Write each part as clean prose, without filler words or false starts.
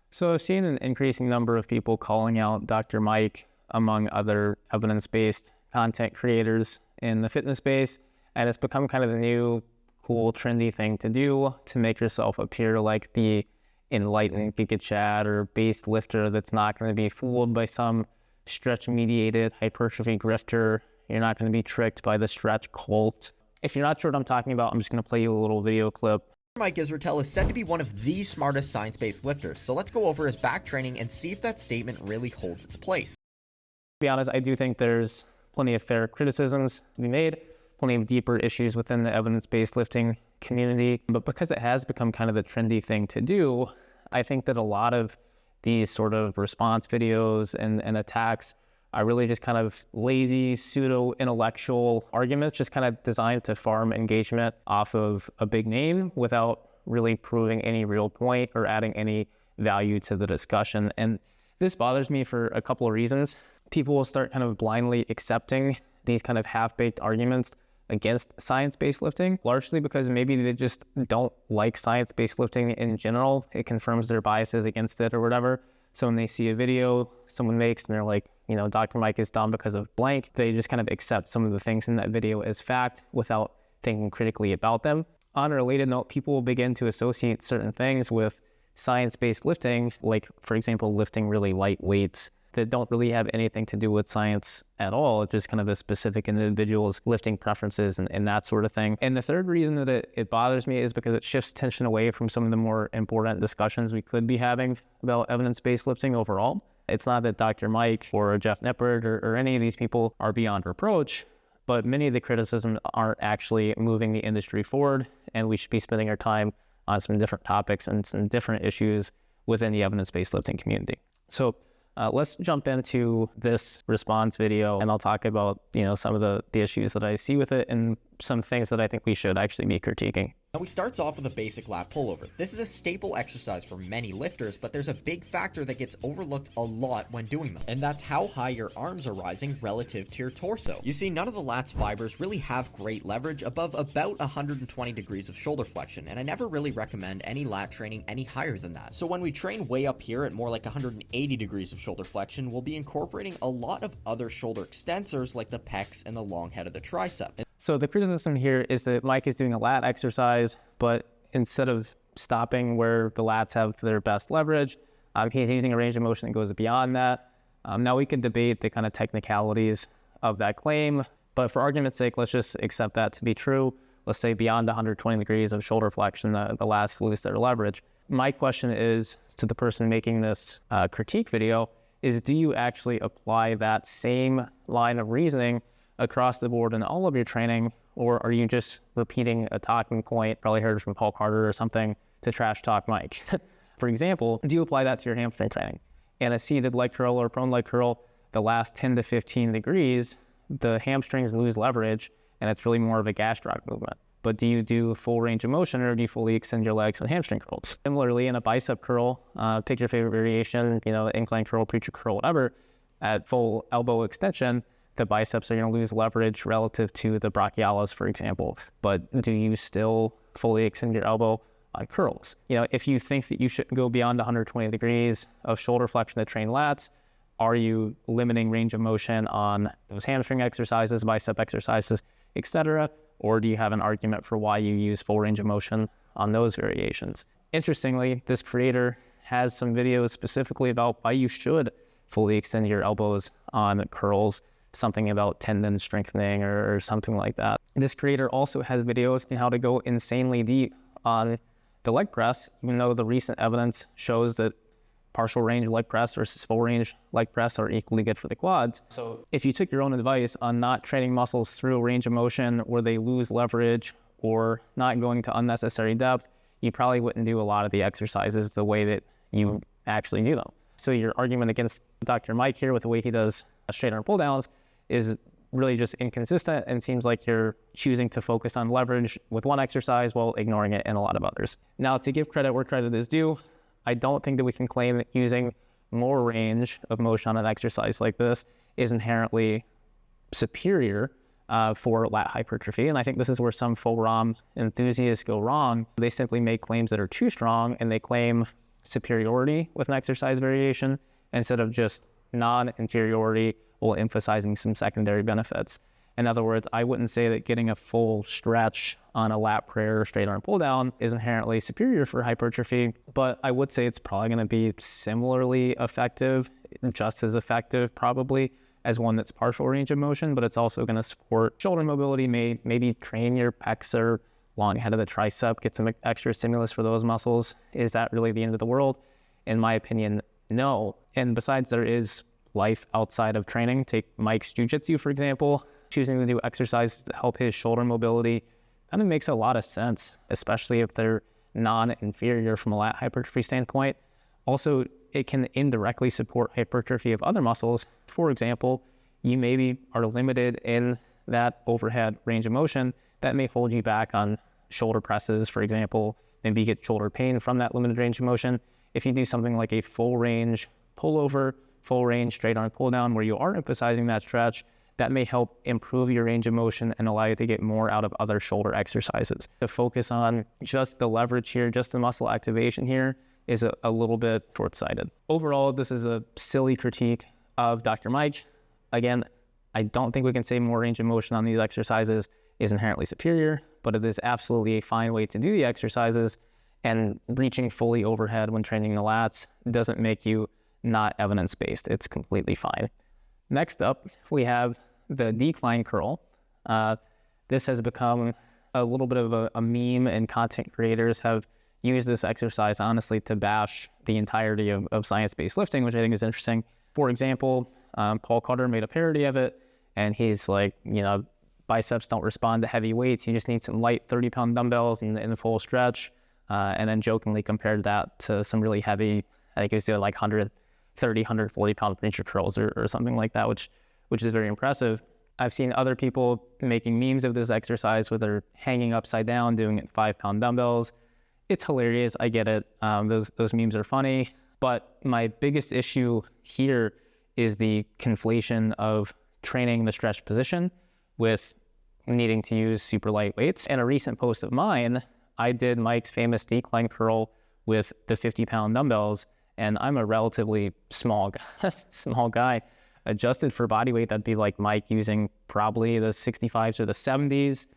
So I've seen an increasing number of people calling out Dr. Mike among other evidence-based content creators in the fitness space, and it's become kind of the new cool, trendy thing to do to make yourself appear like the enlightened Giga Chad or based lifter that's not going to be fooled by some stretch-mediated hypertrophy grifter. You're not going to be tricked by the stretch cult. If you're not sure what I'm talking about, I'm just going to play you a little video clip. Mike Israetel is said to be one of the smartest science-based lifters, so let's go over his back training and see if that statement really holds its place. To be honest, I do think there's plenty of fair criticisms to be made, plenty of deeper issues within the evidence-based lifting community, but because it has become kind of the trendy thing to do, I think that a lot of these sort of response videos and attacks are really just kind of lazy, pseudo-intellectual arguments, just kind of designed to farm engagement off of a big name without really proving any real point or adding any value to the discussion. And this bothers me for a couple of reasons. People will start kind of blindly accepting these kind of half-baked arguments against science-based lifting, largely because maybe they just don't like science-based lifting in general. It confirms their biases against it or whatever. So when they see a video someone makes and they're like, you know, Dr. Mike is dumb because of blank, they just kind of accept some of the things in that video as fact without thinking critically about them. On a related note, people will begin to associate certain things with science-based lifting, like, for example, lifting really light weights that don't really have anything to do with science at all. It's just kind of a specific individual's lifting preferences and that sort of thing. And the third reason that it bothers me is because it shifts tension away from some of the more important discussions we could be having about evidence-based lifting overall. It's not that Dr. Mike or Jeff Nippert or any of these people are beyond reproach, but many of the criticisms aren't actually moving the industry forward, and we should be spending our time on some different topics and some different issues within the evidence-based lifting community. So let's jump into this response video, and I'll talk about, you know, some of the issues that I see with it and some things that I think we should actually be critiquing. Now, he starts off with a basic lat pullover. This is a staple exercise for many lifters, but there's a big factor that gets overlooked a lot when doing them, and that's how high your arms are rising relative to your torso. You see, none of the lat's fibers really have great leverage above about 120 degrees of shoulder flexion, and I never really recommend any lat training any higher than that. So when we train way up here at more like 180 degrees of shoulder flexion, we'll be incorporating a lot of other shoulder extensors like the pecs and the long head of the tricep. So the criticism here is that Mike is doing a lat exercise, but instead of stopping where the lats have their best leverage, he's using a range of motion that goes beyond that. Now we can debate the kind of technicalities of that claim, but for argument's sake, let's just accept that to be true. Let's say beyond 120 degrees of shoulder flexion, the lats lose their leverage. My question is to the person making this critique video is, do you actually apply that same line of reasoning across the board in all of your training, or are you just repeating a talking point, probably heard from Paul Carter or something, to trash talk Mike? For example, do you apply that to your hamstring training? In a seated leg curl or prone leg curl, the last 10 to 15 degrees, the hamstrings lose leverage, and it's really more of a gastroc movement. But do you do full range of motion, or do you fully extend your legs and hamstring curls? Similarly, in a bicep curl, pick your favorite variation, you know, incline curl, preacher curl, whatever, at full elbow extension, the biceps are going to lose leverage relative to the brachialis, for example. But do you still fully extend your elbow on curls? You know, if you think that you shouldn't go beyond 120 degrees of shoulder flexion to train lats, are you limiting range of motion on those hamstring exercises, bicep exercises, etc.? Or do you have an argument for why you use full range of motion on those variations? Interestingly, this creator has some videos specifically about why you should fully extend your elbows on curls, something about tendon strengthening or something like that. This creator also has videos on how to go insanely deep on the leg press, even though the recent evidence shows that partial range leg press versus full range leg press are equally good for the quads. So if you took your own advice on not training muscles through a range of motion where they lose leverage or not going to unnecessary depth, you probably wouldn't do a lot of the exercises the way that you actually do them. So your argument against Dr. Mike here with the way he does straight arm pull downs is really just inconsistent, and seems like you're choosing to focus on leverage with one exercise while ignoring it in a lot of others. Now, to give credit where credit is due, I don't think that we can claim that using more range of motion on an exercise like this is inherently superior for lat hypertrophy. And I think this is where some full ROM enthusiasts go wrong. They simply make claims that are too strong, and they claim superiority with an exercise variation instead of just non-inferiority while emphasizing some secondary benefits. In other words, I wouldn't say that getting a full stretch on a lat prayer or straight arm pull down is inherently superior for hypertrophy, but I would say it's probably going to be similarly effective, just as effective probably, as one that's partial range of motion, but it's also going to support shoulder mobility, maybe train your pecs or long head of the tricep, get some extra stimulus for those muscles. Is that really the end of the world? In my opinion, no. And besides, there is life outside of training. Take Mike's jiu-jitsu, for example. Choosing to do exercises to help his shoulder mobility kind of makes a lot of sense, especially if they're non-inferior from a lat hypertrophy standpoint. Also, it can indirectly support hypertrophy of other muscles. For example, you maybe are limited in that overhead range of motion that may hold you back on shoulder presses, for example. Maybe you get shoulder pain from that limited range of motion. If you do something like a full range pullover, full range straight arm pull down where you are emphasizing that stretch, that may help improve your range of motion and allow you to get more out of other shoulder exercises. To focus on just the leverage here, just the muscle activation here, is a little bit short-sighted. Overall, this is a silly critique of Dr. Mike. Again, I don't think we can say more range of motion on these exercises is inherently superior, but it is absolutely a fine way to do the exercises, and reaching fully overhead when training the lats doesn't make you not evidence-based. It's completely fine. Next up, we have the decline curl. This has become a little bit of a meme, and content creators have used this exercise, honestly, to bash the entirety of science-based lifting, which I think is interesting. For example, Paul Cutter made a parody of it, and he's like, biceps don't respond to heavy weights. You just need some light 30-pound dumbbells in the full stretch, and then jokingly compared that to some really heavy, I think he was doing like 130, 140-pound preacher curls or something like that, which is very impressive. I've seen other people making memes of this exercise where they're hanging upside down, doing it 5-pound dumbbells. It's hilarious. I get it. Those memes are funny. But my biggest issue here is the conflation of training the stretch position with needing to use super light weights. In a recent post of mine, I did Mike's famous decline curl with the 50-pound dumbbells, and I'm a relatively small guy. Adjusted for body weight, that'd be like Mike using probably the 65s or the 70s,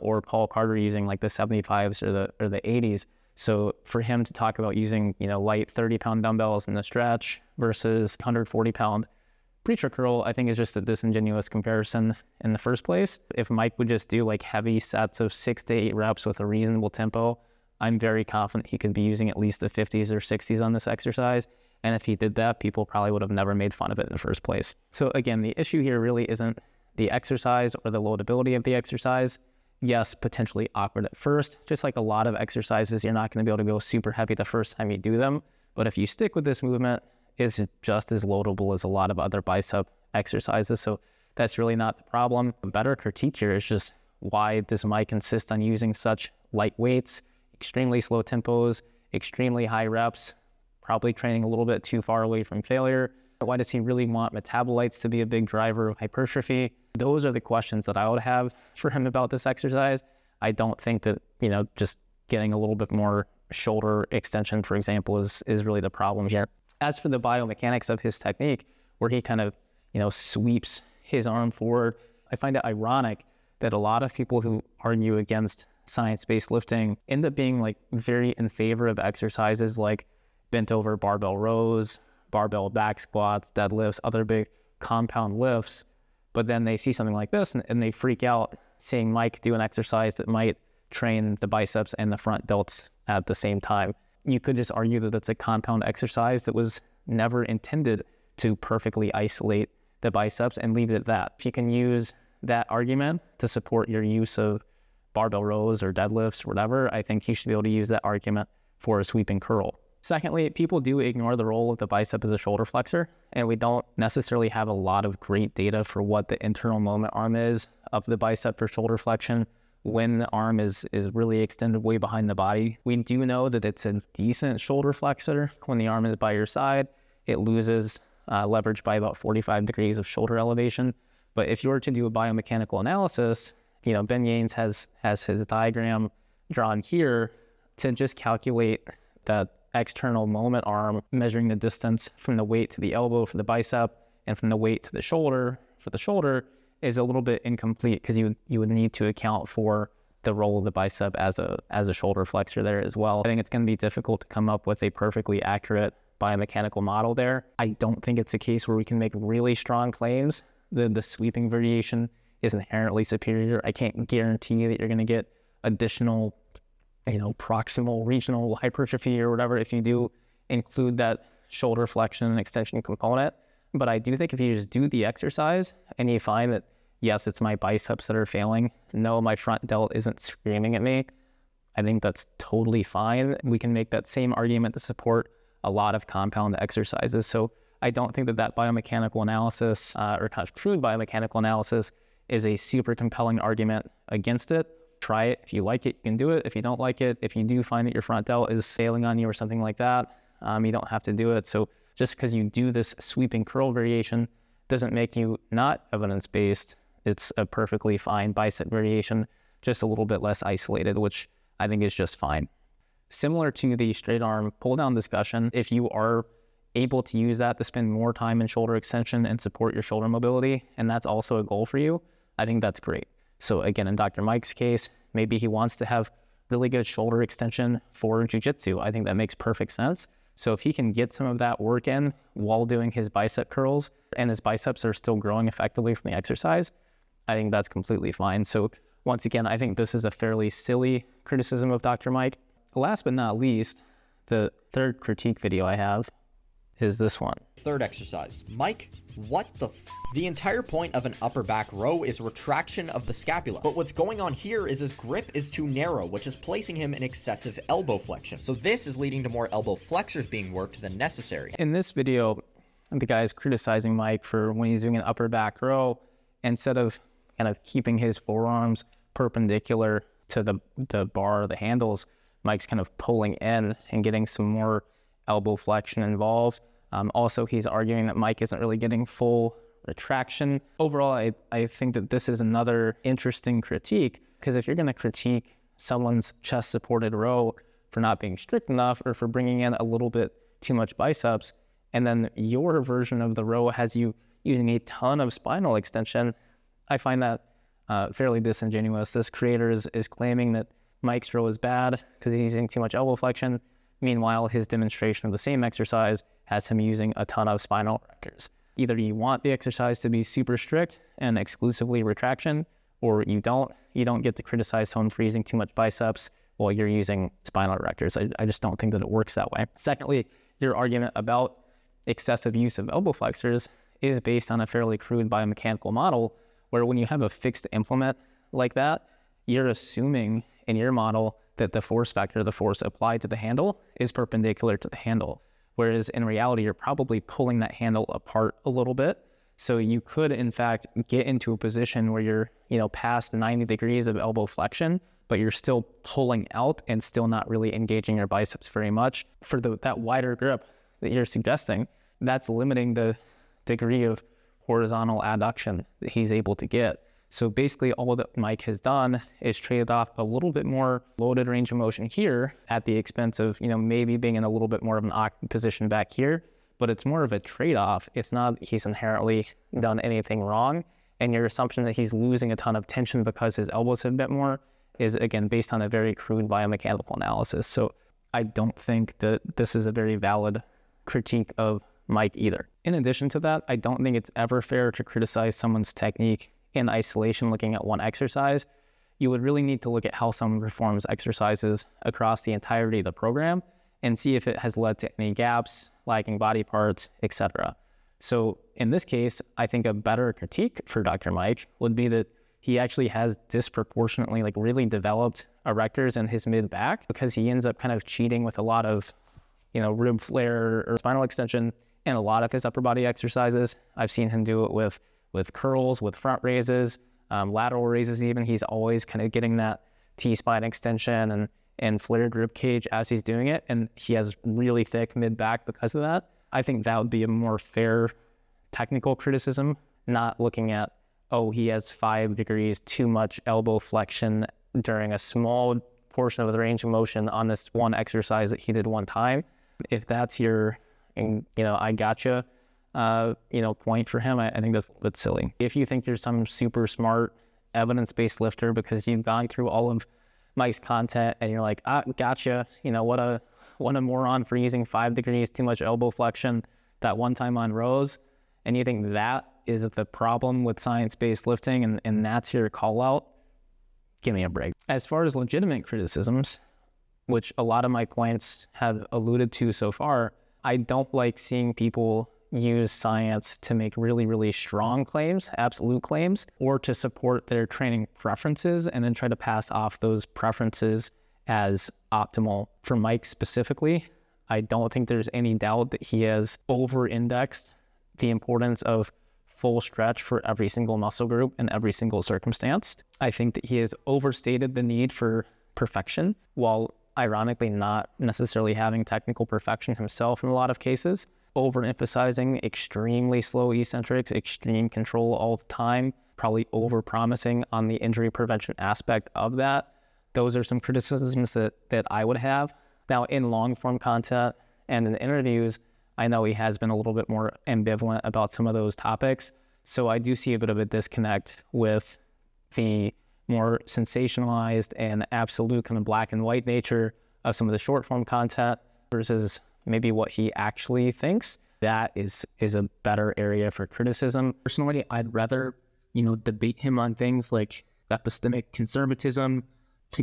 or Paul Carter using like the 75s or the 80s. So for him to talk about using, light 30-pound dumbbells in the stretch versus 140-pound preacher curl, I think is just a disingenuous comparison in the first place. If Mike would just do like heavy sets of 6 to 8 reps with a reasonable tempo, I'm very confident he could be using at least the 50s or 60s on this exercise. And if he did that, people probably would have never made fun of it in the first place. So again, the issue here really isn't the exercise or the loadability of the exercise. Yes, potentially awkward at first. Just like a lot of exercises, you're not going to be able to go super heavy the first time you do them. But if you stick with this movement, it's just as loadable as a lot of other bicep exercises. So that's really not the problem. A better critique here is just, why does Mike insist on using such light weights, extremely slow tempos, extremely high reps, probably training a little bit too far away from failure? Why does he really want metabolites to be a big driver of hypertrophy? Those are the questions that I would have for him about this exercise. I don't think that, just getting a little bit more shoulder extension, for example, is really the problem here. As for the biomechanics of his technique, where he kind of, sweeps his arm forward, I find it ironic that a lot of people who argue against science-based lifting end up being like very in favor of exercises like bent over barbell rows, barbell back squats, deadlifts, other big compound lifts. But then they see something like this and they freak out seeing Mike do an exercise that might train the biceps and the front delts at the same time. You could just argue that it's a compound exercise that was never intended to perfectly isolate the biceps and leave it at that. If you can use that argument to support your use of barbell rows or deadlifts or whatever, I think you should be able to use that argument for a sweeping curl. Secondly, people do ignore the role of the bicep as a shoulder flexor, and we don't necessarily have a lot of great data for what the internal moment arm is of the bicep for shoulder flexion when the arm is really extended way behind the body. We do know that it's a decent shoulder flexor when the arm is by your side. It loses leverage by about 45 degrees of shoulder elevation. But if you were to do a biomechanical analysis, Ben Yanes has his diagram drawn here to just calculate that external moment arm, measuring the distance from the weight to the elbow for the bicep and from the weight to the shoulder for the shoulder, is a little bit incomplete, because you would need to account for the role of the bicep as a shoulder flexor there as well. I think it's going to be difficult to come up with a perfectly accurate biomechanical model there. I don't think it's a case where we can make really strong claims. The sweeping variation is inherently superior. I can't guarantee that you're going to get additional, proximal regional hypertrophy or whatever if you do include that shoulder flexion and extension component. But I do think if you just do the exercise and you find that, yes, it's my biceps that are failing, no, my front delt isn't screaming at me, I think that's totally fine. We can make that same argument to support a lot of compound exercises. So I don't think that biomechanical analysis or kind of crude biomechanical analysis is a super compelling argument against it. Try it. If you like it, you can do it. If you don't like it, if you do find that your front delt is failing on you or something like that, you don't have to do it. So just because you do this sweeping curl variation doesn't make you not evidence-based. It's a perfectly fine bicep variation, just a little bit less isolated, which I think is just fine. Similar to the straight arm pull down discussion, if you are able to use that to spend more time in shoulder extension and support your shoulder mobility, and that's also a goal for you, I think that's great. So again, in Dr. Mike's case, maybe he wants to have really good shoulder extension for jiu-jitsu. I think that makes perfect sense. So if he can get some of that work in while doing his bicep curls and his biceps are still growing effectively from the exercise, I think that's completely fine. So once again, I think this is a fairly silly criticism of Dr. Mike. Last but not least, the third critique video I have is this one. Third exercise. Mike, what the The entire point of an upper back row is retraction of the scapula, but what's going on here is his grip is too narrow, which is placing him in excessive elbow flexion. So this is leading to more elbow flexors being worked than necessary. In this video, the guy is criticizing Mike for when he's doing an upper back row, instead of kind of keeping his forearms perpendicular to the bar, the handles, Mike's kind of pulling in and getting some more elbow flexion involved. Also, he's arguing that Mike isn't really getting full retraction. Overall, I think that this is another interesting critique, because if you're going to critique someone's chest supported row for not being strict enough or for bringing in a little bit too much biceps, and then your version of the row has you using a ton of spinal extension, I find that fairly disingenuous. This creator is claiming that Mike's row is bad because he's using too much elbow flexion. Meanwhile, his demonstration of the same exercise has him using a ton of spinal erectors. Either you want the exercise to be super strict and exclusively retraction, or you don't. You don't get to criticize someone for using too much biceps while you're using spinal erectors. I just don't think that it works that way. Secondly, your argument about excessive use of elbow flexors is based on a fairly crude biomechanical model, where when you have a fixed implement like that, you're assuming in your model that the force vector, the force applied to the handle, is perpendicular to the handle. Whereas in reality, you're probably pulling that handle apart a little bit. So you could, in fact, get into a position where you're, past 90 degrees of elbow flexion, but you're still pulling out and still not really engaging your biceps very much. For that wider grip that you're suggesting, that's limiting the degree of horizontal adduction that he's able to get. So basically all that Mike has done is traded off a little bit more loaded range of motion here at the expense of, maybe being in a little bit more of an awkward position back here, but it's more of a trade-off. It's not he's inherently done anything wrong. And your assumption that he's losing a ton of tension because his elbows have bent more is, again, based on a very crude biomechanical analysis. So I don't think that this is a very valid critique of Mike either. In addition to that, I don't think it's ever fair to criticize someone's technique in isolation looking at one exercise. You would really need to look at how someone performs exercises across the entirety of the program and see if it has led to any gaps, lagging body parts, etc. So in this case, I think a better critique for Dr. Mike would be that he actually has disproportionately really developed erectors in his mid-back, because he ends up kind of cheating with a lot of rib flare or spinal extension in a lot of his upper body exercises. I've seen him do it with curls, with front raises, lateral raises even. He's always kind of getting that T-spine extension and flared rib cage as he's doing it, and he has really thick mid-back because of that. I think that would be a more fair technical criticism, not looking at, he has 5 degrees too much elbow flexion during a small portion of the range of motion on this one exercise that he did one time. If that's your, I gotcha, point for him, I think that's a little bit silly. If you think you're some super smart, evidence-based lifter because you've gone through all of Mike's content and you're like, gotcha, what a moron for using 5 degrees too much elbow flexion that one time on rows, and you think that is the problem with science-based lifting and that's your call out, give me a break. As far as legitimate criticisms, which a lot of my points have alluded to so far, I don't like seeing people use science to make really, really strong claims, absolute claims, or to support their training preferences and then try to pass off those preferences as optimal. For Mike specifically, I don't think there's any doubt that he has over-indexed the importance of full stretch for every single muscle group in every single circumstance. I think that he has overstated the need for perfection, while ironically not necessarily having technical perfection himself in a lot of cases, overemphasizing extremely slow eccentrics, extreme control all the time, probably over-promising on the injury prevention aspect of that. Those are some criticisms that I would have. Now, in long-form content and in interviews, I know he has been a little bit more ambivalent about some of those topics. So I do see a bit of a disconnect with the more sensationalized and absolute kind of black and white nature of some of the short form content versus maybe what he actually thinks. That is a better area for criticism. Personally, I'd rather, debate him on things like epistemic conservatism,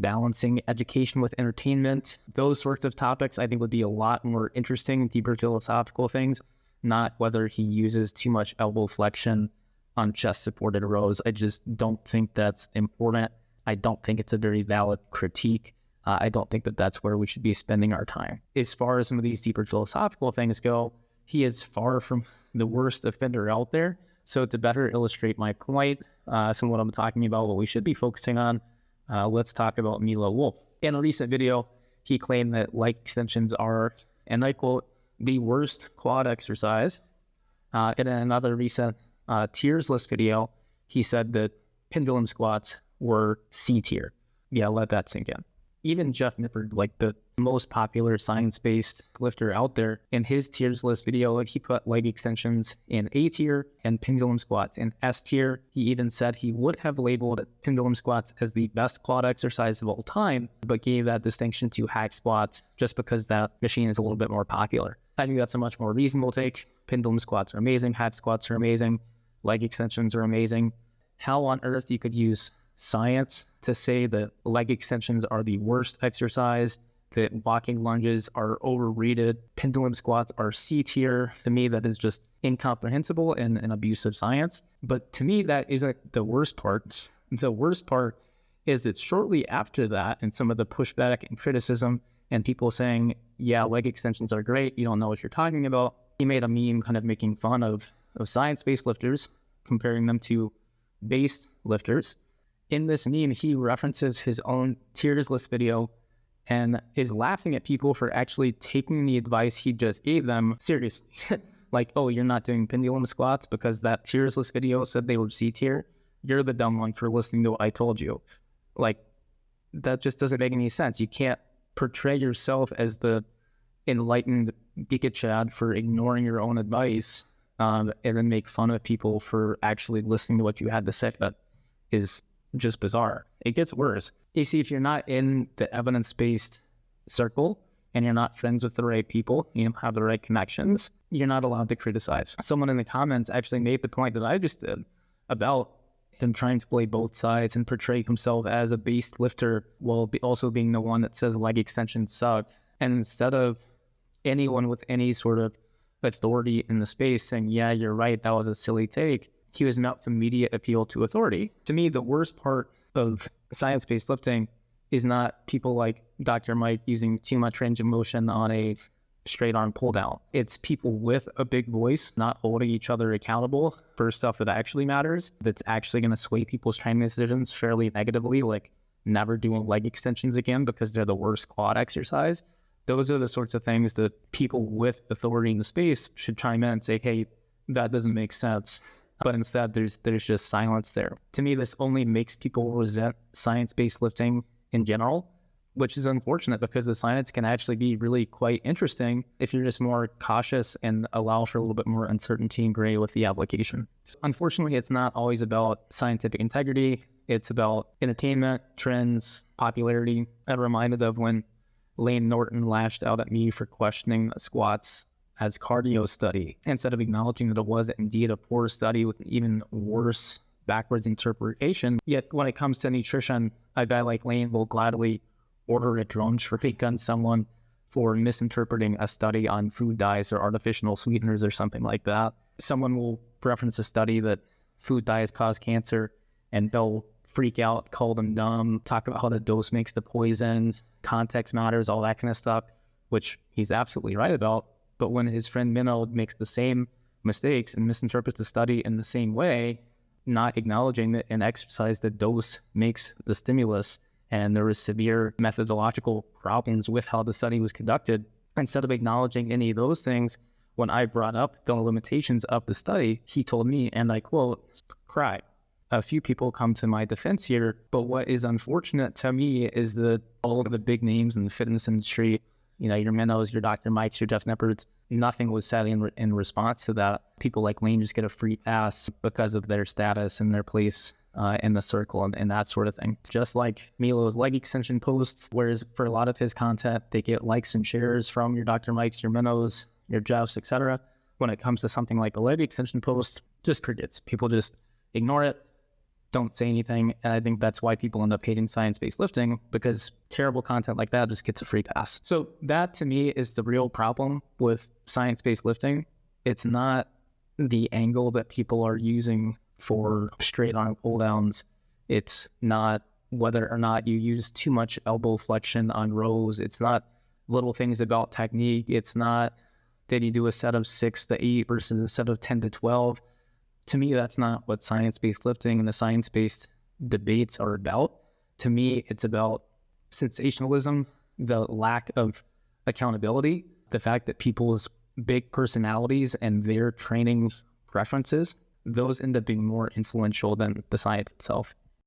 balancing education with entertainment. Those sorts of topics I think would be a lot more interesting, deeper philosophical things, not whether he uses too much elbow flexion on chest supported rows. I just don't think that's important. I don't think it's a very valid critique. I don't think that that's where we should be spending our time. As far as some of these deeper philosophical things go, he is far from the worst offender out there. So to better illustrate my point, some of what I'm talking about, what we should be focusing on, let's talk about Milo Wolf. In a recent video, he claimed that leg extensions are, and I quote, the worst quad exercise. In another recent tiers list video, he said that pendulum squats were C tier. Yeah, let that sink in. Even Jeff Nippard, like the most popular science-based lifter out there, in his tiers list video, he put leg extensions in A tier and pendulum squats in S tier. He even said he would have labeled pendulum squats as the best quad exercise of all time, but gave that distinction to hack squats just because that machine is a little bit more popular. I think that's a much more reasonable take. Pendulum squats are amazing, hack squats are amazing, leg extensions are amazing. How on earth you could use science to say that leg extensions are the worst exercise, that walking lunges are overrated, pendulum squats are C tier? To me, that is just incomprehensible and an abuse of science. But to me, that isn't the worst part. The worst part is that shortly after that, and some of the pushback and criticism and people saying, yeah, leg extensions are great, you don't know what you're talking about, he made a meme kind of making fun of science-based lifters, comparing them to based lifters. In this meme, he references his own tiers list video and is laughing at people for actually taking the advice he just gave them seriously. Like, oh, you're not doing pendulum squats because that tiers list video said they were C tier. You're the dumb one for listening to what I told you. Like, that just doesn't make any sense. You can't portray yourself as the enlightened Giga Chad for ignoring your own advice and then make fun of people for actually listening to what you had to say. That is just bizarre. It gets worse. You see, if you're not in the evidence-based circle and you're not friends with the right people, you don't have the right connections, you're not allowed to criticize. Someone in the comments actually made the point that I just did about him trying to play both sides and portray himself as a based lifter while also being the one that says leg extensions suck. And instead of anyone with any sort of authority in the space saying, yeah, you're right, that was a silly take, he was met with immediate appeal to authority. To me, the worst part of science-based lifting is not people like Dr. Mike using too much range of motion on a straight arm pull down. It's people with a big voice not holding each other accountable for stuff that actually matters, that's actually going to sway people's training decisions fairly negatively, like never doing leg extensions again because they're the worst quad exercise. Those are the sorts of things that people with authority in the space should chime in and say, hey, that doesn't make sense. But instead, there's just silence there. To me, this only makes people resent science-based lifting in general which is unfortunate because the science can actually be really quite interesting if you're just more cautious and allow for a little bit more uncertainty and gray with the application. Unfortunately, it's not always about scientific integrity. It's about entertainment, trends, popularity. I'm reminded of when Lane Norton lashed out at me for questioning squats as cardio study, instead of acknowledging that it was indeed a poor study with an even worse backwards interpretation. Yet when it comes to nutrition, a guy like Lane will gladly order a drone strike on someone for misinterpreting a study on food dyes or artificial sweeteners or something like that. Someone will reference a study that food dyes cause cancer, and they'll freak out, call them dumb, talk about how the dose makes the poison, context matters, all that kind of stuff, which he's absolutely right about. But when his friend Minnow makes the same mistakes and misinterprets the study in the same way, not acknowledging that in exercise the dose makes the stimulus, and there was severe methodological problems with how the study was conducted, instead of acknowledging any of those things, when I brought up the limitations of the study, he told me, and I quote, "Cry." A few people come to my defense here, but what is unfortunate to me is that all of the big names in the fitness industry, your Minnows, your Dr. Mikes, your Jeff Neppards, nothing was said in response to that. People like Lane just get a free pass because of their status and their place in the circle and that sort of thing. Just like Milo's leg extension posts, whereas for a lot of his content, they get likes and shares from your Dr. Mikes, your Minnows, your Jeffs, etc. When it comes to something like the leg extension post, just crickets. People just ignore it, don't say anything, and I think that's why people end up hating science-based lifting, because terrible content like that just gets a free pass. So that, to me, is the real problem with science-based lifting. It's not the angle that people are using for straight arm pull downs. It's not whether or not you use too much elbow flexion on rows. It's not little things about technique. It's not did you do a set of 6 to 8 versus a set of 10 to 12. To me, that's not what science-based lifting and the science-based debates are about. To me, it's about sensationalism, the lack of accountability, the fact that people's big personalities and their training preferences, those end up being more influential than the science itself.